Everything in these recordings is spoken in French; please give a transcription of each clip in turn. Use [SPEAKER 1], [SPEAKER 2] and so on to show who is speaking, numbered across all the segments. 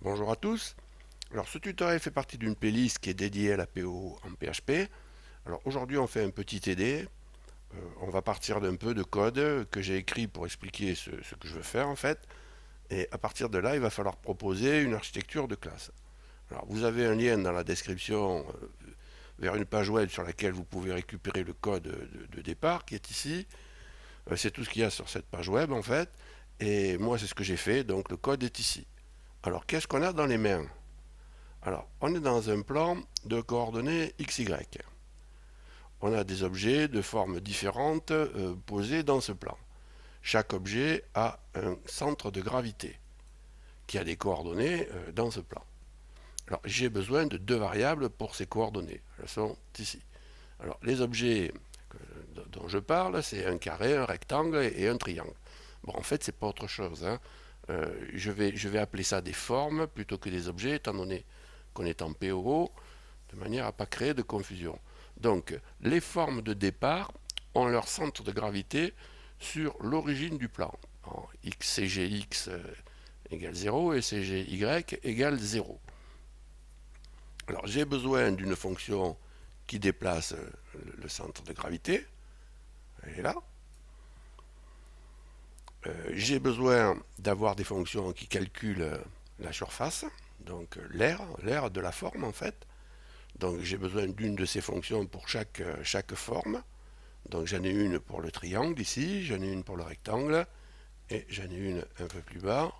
[SPEAKER 1] Bonjour à tous. Alors ce tutoriel fait partie d'une playlist qui est dédiée à la PO en PHP. Alors aujourd'hui on fait un petit TD. On va partir d'un peu de code que j'ai écrit pour expliquer ce que je veux faire en fait. Et à partir de là il va falloir proposer une architecture de classe. Alors vous avez un lien dans la description vers une page web sur laquelle vous pouvez récupérer le code de départ qui est ici. C'est tout ce qu'il y a sur cette page web en fait. Et moi c'est ce que j'ai fait, donc le code est ici. Alors qu'est-ce qu'on a dans les mains? Alors, on est dans un plan de coordonnées XY. On a des objets de formes différentes posés dans ce plan. Chaque objet a un centre de gravité qui a des coordonnées dans ce plan. Alors, j'ai besoin de deux variables pour ces coordonnées. Elles sont ici. Alors, les objets dont je parle, c'est un carré, un rectangle et un triangle. Bon, en fait, c'est pas autre chose, hein. Je vais appeler ça des formes plutôt que des objets, étant donné qu'on est en PO, de manière à ne pas créer de confusion. Donc, les formes de départ ont leur centre de gravité sur l'origine du plan. En CGX égale 0 et CGY égale 0. Alors, j'ai besoin d'une fonction qui déplace le centre de gravité. Elle est là. J'ai besoin d'avoir des fonctions qui calculent la surface, donc l'air de la forme en fait. Donc j'ai besoin d'une de ces fonctions pour chaque forme. Donc j'en ai une pour le triangle ici, j'en ai une pour le rectangle, et j'en ai une un peu plus bas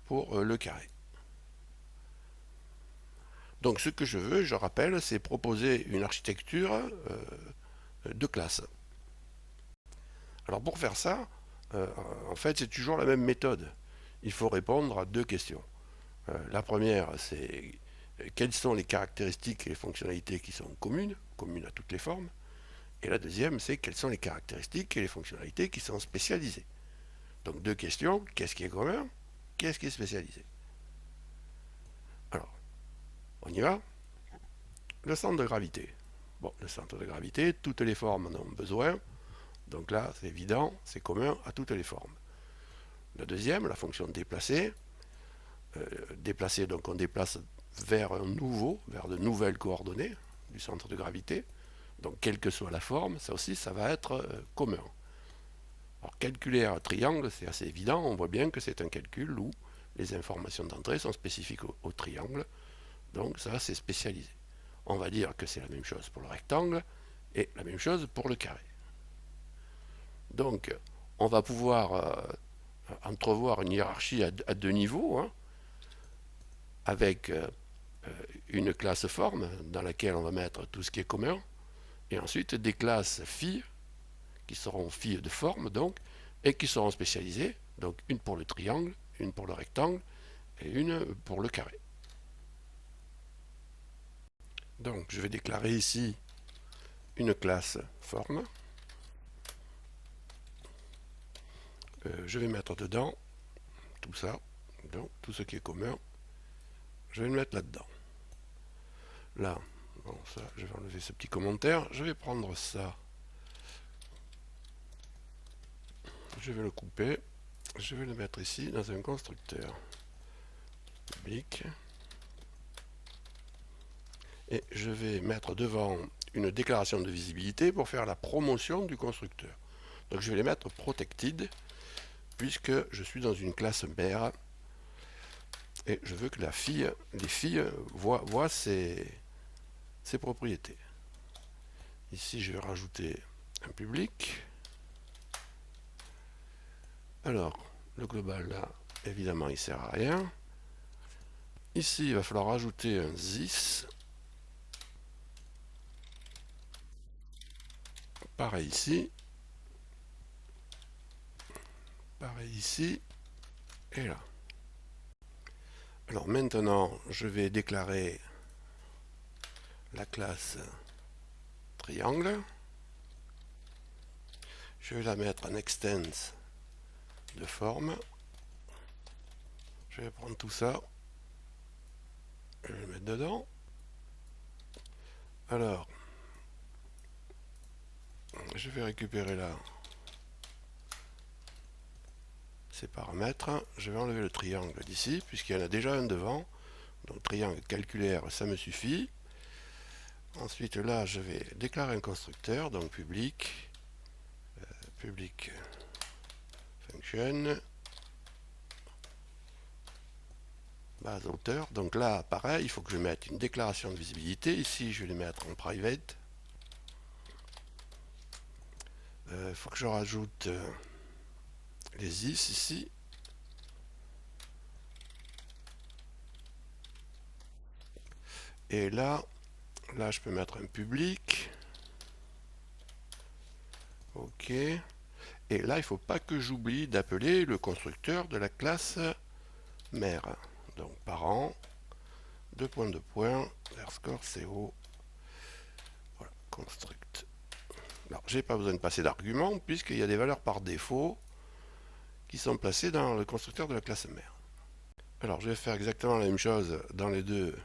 [SPEAKER 1] pour le carré. Donc ce que je veux, je rappelle, c'est proposer une architecture de classe. Alors pour faire ça, euh, en fait c'est toujours la même méthode. Il faut répondre à deux questions. La première, c'est quelles sont les caractéristiques et les fonctionnalités qui sont communes à toutes les formes. Et la deuxième, c'est quelles sont les caractéristiques et les fonctionnalités qui sont spécialisées. Donc deux questions, qu'est-ce qui est commun, qu'est-ce qui est spécialisé. Alors, on y va. Le centre de gravité. Bon, le centre de gravité, toutes les formes en ont besoin. Donc là, c'est évident, c'est commun à toutes les formes. La deuxième, la fonction déplacer. Déplacer, donc on déplace vers vers de nouvelles coordonnées du centre de gravité. Donc quelle que soit la forme, ça aussi, ça va être commun. Alors calculer un triangle, c'est assez évident, on voit bien que c'est un calcul où les informations d'entrée sont spécifiques au triangle, donc ça c'est spécialisé. On va dire que c'est la même chose pour le rectangle et la même chose pour le carré. Donc on va pouvoir entrevoir une hiérarchie à deux niveaux, hein, avec une classe forme dans laquelle on va mettre tout ce qui est commun, et ensuite des classes filles, qui seront filles de forme donc, et qui seront spécialisées, donc une pour le triangle, une pour le rectangle, et une pour le carré. Donc je vais déclarer ici une classe forme. Je vais mettre dedans tout ça, donc tout ce qui est commun, je vais le mettre là-dedans. Là, bon, ça, je vais enlever ce petit commentaire, je vais prendre ça, je vais le couper, je vais le mettre ici dans un constructeur public, et je vais mettre devant une déclaration de visibilité pour faire la promotion du constructeur. Donc je vais les mettre protected puisque je suis dans une classe mère et je veux que les filles voient ses propriétés. Ici je vais rajouter un public. Alors le global là, évidemment il sert à rien. Ici il va falloir rajouter un this. Pareil ici. Pareil ici. Et là. Alors maintenant, je vais déclarer la classe triangle. Je vais la mettre en extens de forme. Je vais prendre tout ça. Je vais le mettre dedans. Alors, je vais récupérer là ces paramètres, je vais enlever le triangle d'ici, puisqu'il y en a déjà un devant. Donc triangle calculaire, ça me suffit. Ensuite là, je vais déclarer un constructeur, donc public function, base hauteur. Donc là, pareil, il faut que je mette une déclaration de visibilité. Ici, je vais les mettre en private. Il faut que je rajoute les is ici. Et là, je peux mettre un public. OK. Et là, il ne faut pas que j'oublie d'appeler le constructeur de la classe mère. Donc parent, underscore CO. Voilà, construct. Alors, j'ai pas besoin de passer d'argument puisqu'il y a des valeurs par défaut qui sont placées dans le constructeur de la classe mère. Alors, je vais faire exactement la même chose dans les deux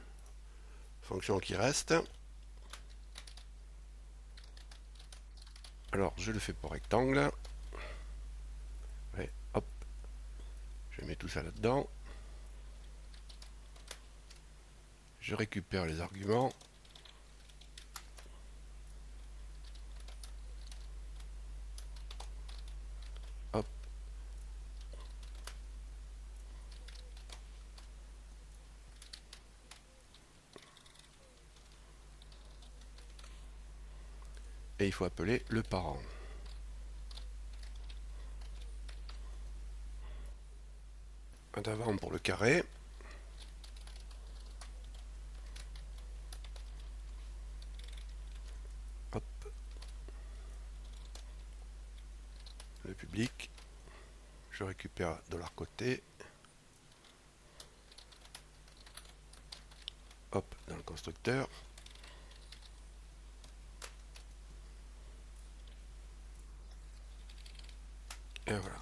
[SPEAKER 1] fonctions qui restent. Alors, je le fais pour rectangle. Et hop, je mets tout ça là-dedans. Je récupère les arguments. Hop. Et il faut appeler le parent. Un d'avant pour le carré. Hop. Le public. Je récupère de leur côté. Hop, dans le constructeur. Et voilà.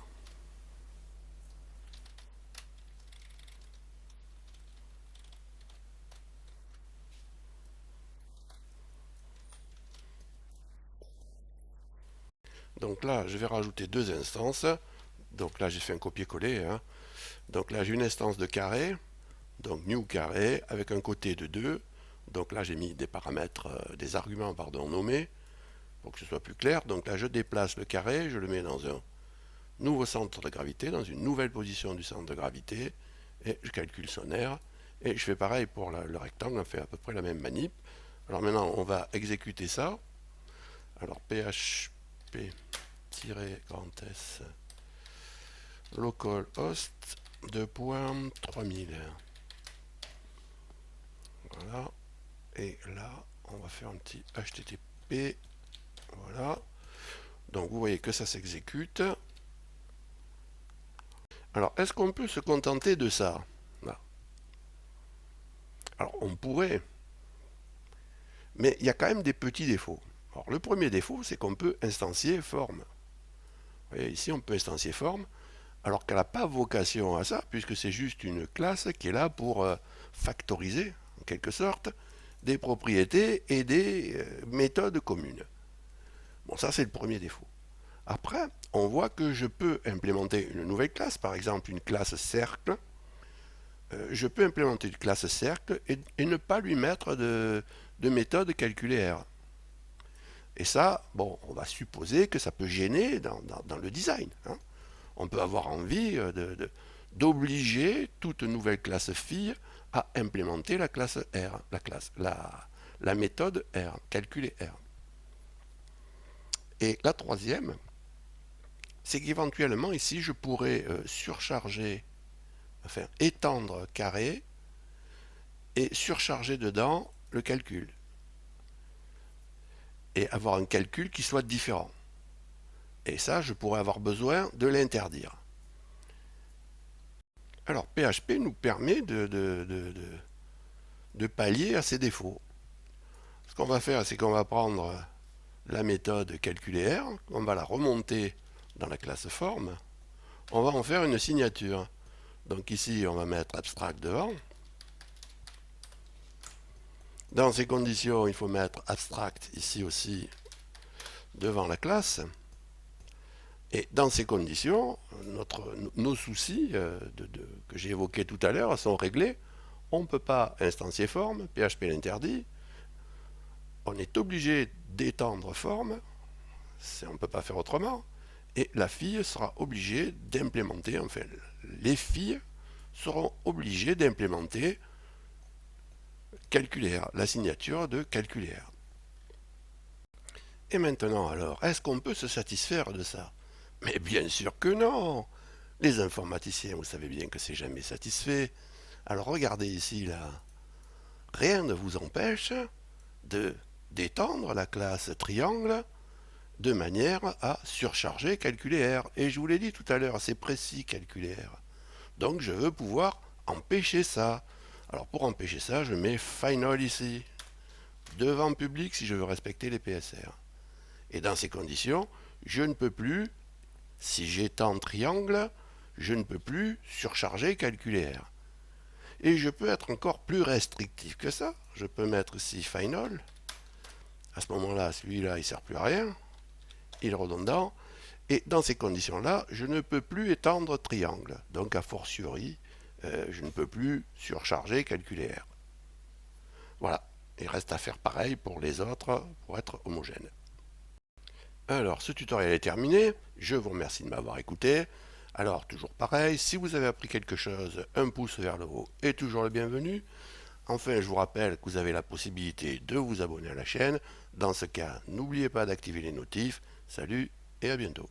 [SPEAKER 1] Donc là, je vais rajouter deux instances. Donc là, j'ai fait un copier-coller. Hein. Donc là, j'ai une instance de carré. Donc new carré avec un côté de 2. Donc là, j'ai mis des paramètres, des arguments, pardon, nommés pour que ce soit plus clair. Donc là, je déplace le carré, je le mets dans un nouveau centre de gravité, dans une nouvelle position du centre de gravité, et je calcule son aire. Et je fais pareil pour le rectangle, on fait à peu près la même manip. Alors maintenant, on va exécuter ça. Alors php-s localhost 2.3000. Voilà. Et là, on va faire un petit HTTP. Voilà. Donc vous voyez que ça s'exécute. Alors, est-ce qu'on peut se contenter de ça? Là. Alors, on pourrait. Mais il y a quand même des petits défauts. Alors, le premier défaut, c'est qu'on peut instancier forme. Vous voyez, ici, on peut instancier forme, alors qu'elle n'a pas vocation à ça, puisque c'est juste une classe qui est là pour factoriser, en quelque sorte, des propriétés et des méthodes communes. Bon, ça, c'est le premier défaut. Après, on voit que je peux implémenter une nouvelle classe, par exemple une classe cercle. Je peux implémenter une classe cercle et ne pas lui mettre de méthode calculée R. Et ça, bon, on va supposer que ça peut gêner dans le design. Hein. On peut avoir envie d'obliger toute nouvelle classe fille à implémenter la classe R, la méthode R, calculer R. Et la troisième, c'est qu'éventuellement ici je pourrais surcharger, enfin étendre carré et surcharger dedans le calcul. Et avoir un calcul qui soit différent. Et ça, je pourrais avoir besoin de l'interdire. Alors PHP nous permet de pallier à ces défauts. Ce qu'on va faire, c'est qu'on va prendre la méthode calculer R, on va la remonter dans la classe forme, on va en faire une signature. Donc ici, on va mettre abstract devant. Dans ces conditions, il faut mettre abstract ici aussi devant la classe. Et dans ces conditions, nos soucis que j'ai évoqués tout à l'heure sont réglés. On ne peut pas instancier forme, PHP l'interdit. On est obligé d'étendre forme, on ne peut pas faire autrement. Et la fille sera obligée d'implémenter, enfin les filles seront obligées d'implémenter calculaire, la signature de calculaire. Et maintenant alors, est-ce qu'on peut se satisfaire de ça? Mais bien sûr que non. Les informaticiens, vous savez bien que c'est jamais satisfait. Alors regardez ici là, rien ne vous empêche de d'étendre la classe triangle de manière à surcharger calculaire. Et je vous l'ai dit tout à l'heure, c'est précis calculaire. Donc je veux pouvoir empêcher ça. Alors pour empêcher ça, je mets final ici, devant public si je veux respecter les PSR. Et dans ces conditions, je ne peux plus, si j'étends triangle, je ne peux plus surcharger calculaire. Et je peux être encore plus restrictif que ça. Je peux mettre ici final. À ce moment-là, celui-là, il ne sert plus à rien. Il est redondant. Et dans ces conditions-là, je ne peux plus étendre triangle. Donc, a fortiori, je ne peux plus surcharger calculaire. Voilà. Il reste à faire pareil pour les autres pour être homogène. Alors, ce tutoriel est terminé. Je vous remercie de m'avoir écouté. Alors, toujours pareil, si vous avez appris quelque chose, un pouce vers le haut est toujours le bienvenu. Enfin, je vous rappelle que vous avez la possibilité de vous abonner à la chaîne. Dans ce cas, n'oubliez pas d'activer les notifs. Salut et à bientôt.